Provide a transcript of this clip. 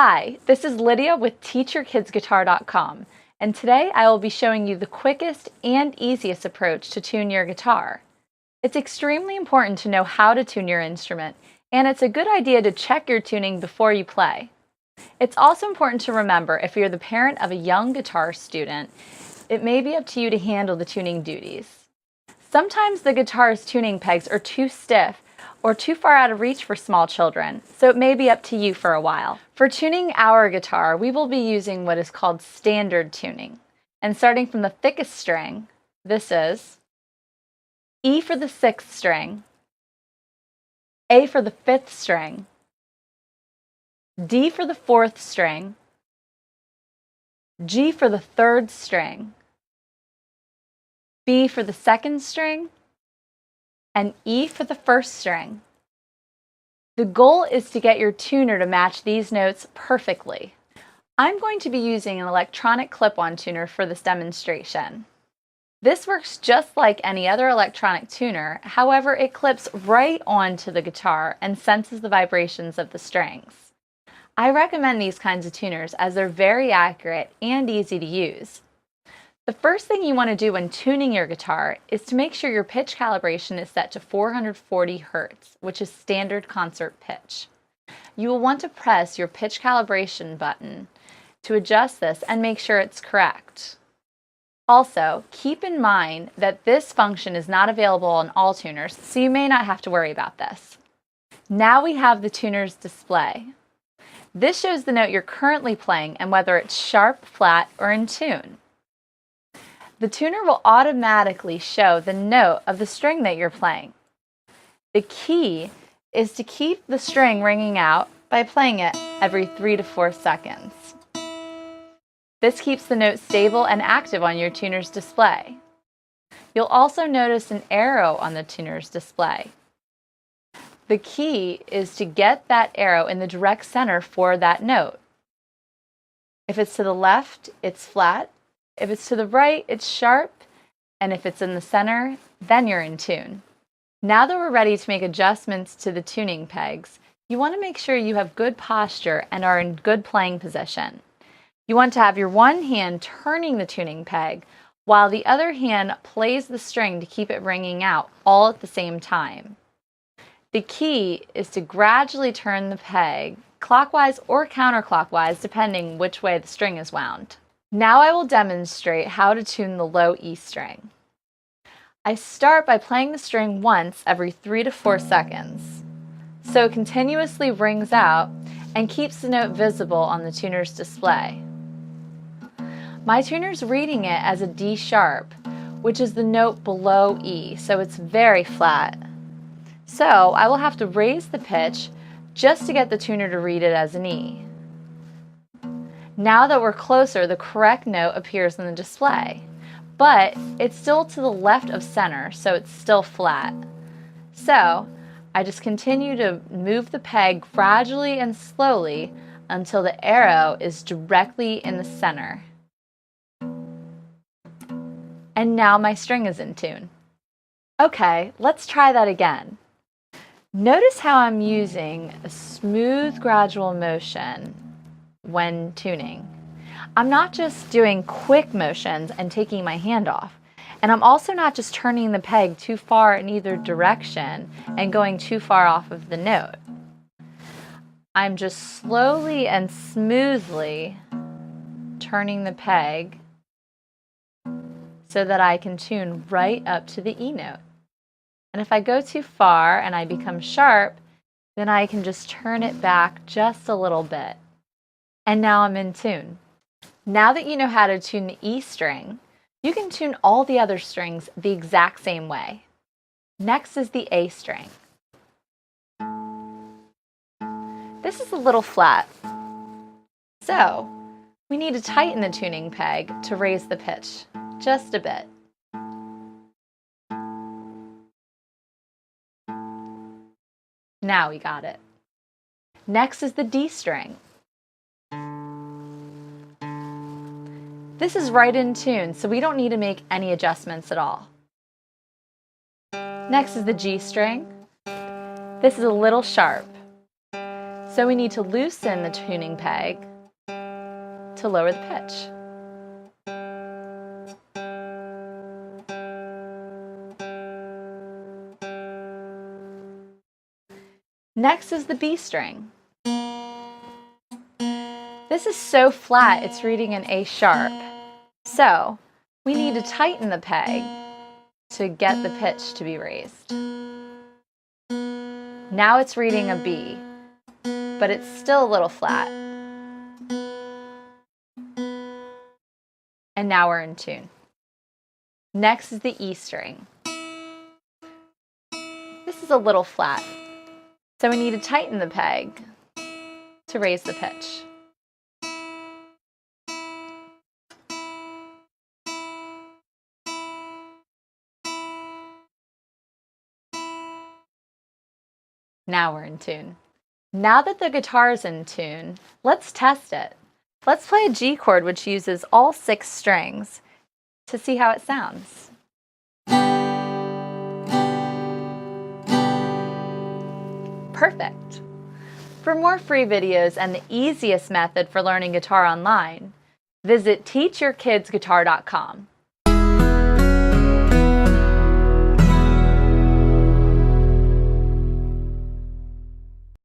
Hi, this is Lydia with TeachYourKidsGuitar.com, and today I will be showing you the quickest and easiest approach to tune your guitar. It's extremely important to know how to tune your instrument, and it's a good idea to check your tuning before you play. It's also important to remember if you're the parent of a young guitar student, it may be up to you to handle the tuning duties. Sometimes the guitar's tuning pegs are too stiff or too far out of reach for small children, so it may be up to you for a while. For tuning our guitar, we will be using what is called standard tuning. And starting from the thickest string, this is E for the 6th string, A for the 5th string, D for the 4th string, G for the 3rd string, B for the 2nd string, and E for the 1st string. The goal is to get your tuner to match these notes perfectly. I'm going to be using an electronic clip-on tuner for this demonstration. This works just like any other electronic tuner, however it clips right onto the guitar and senses the vibrations of the strings. I recommend these kinds of tuners as they're very accurate and easy to use. The first thing you want to do when tuning your guitar is to make sure your pitch calibration is set to 440 Hz, which is standard concert pitch. You will want to press your pitch calibration button to adjust this and make sure it's correct. Also, keep in mind that this function is not available on all tuners, so you may not have to worry about this. Now we have the tuner's display. This shows the note you're currently playing and whether it's sharp, flat, or in tune. The tuner will automatically show the note of the string that you're playing. The key is to keep the string ringing out by playing it every 3 to 4 seconds. This keeps the note stable and active on your tuner's display. You'll also notice an arrow on the tuner's display. The key is to get that arrow in the direct center for that note. If it's to the left, it's flat. If it's to the right, it's sharp, and if it's in the center, then you're in tune. Now that we're ready to make adjustments to the tuning pegs, you want to make sure you have good posture and are in good playing position. You want to have your one hand turning the tuning peg, while the other hand plays the string to keep it ringing out all at the same time. The key is to gradually turn the peg clockwise or counterclockwise, depending which way the string is wound. Now I will demonstrate how to tune the low E string. I start by playing the string once every 3 to 4 seconds, so it continuously rings out and keeps the note visible on the tuner's display. My tuner's reading it as a D sharp, which is the note below E, so it's very flat. So I will have to raise the pitch just to get the tuner to read it as an E. Now that we're closer, the correct note appears in the display, but it's still to the left of center, so it's still flat. So I just continue to move the peg gradually and slowly until the arrow is directly in the center. And now my string is in tune. Okay, let's try that again. Notice how I'm using a smooth, gradual motion when tuning. I'm not just doing quick motions and taking my hand off, and I'm also not just turning the peg too far in either direction and going too far off of the note. I'm just slowly and smoothly turning the peg so that I can tune right up to the E note. And if I go too far and I become sharp, then I can just turn it back just a little bit. And now I'm in tune. Now that you know how to tune the E string, you can tune all the other strings the exact same way. Next is the A string. This is a little flat, so we need to tighten the tuning peg to raise the pitch just a bit. Now we got it. Next is the D string. This is right in tune, so we don't need to make any adjustments at all. Next is the G string. This is a little sharp. So we need to loosen the tuning peg to lower the pitch. Next is the B string. This is so flat, it's reading an A sharp. So we need to tighten the peg to get the pitch to be raised. Now it's reading a B, but it's still a little flat. And now we're in tune. Next is the E string. This is a little flat, so we need to tighten the peg to raise the pitch. Now we're in tune. Now that the guitar is in tune, let's test it. Let's play a G chord which uses all 6 strings to see how it sounds. Perfect. For more free videos and the easiest method for learning guitar online, visit teachyourkidsguitar.com.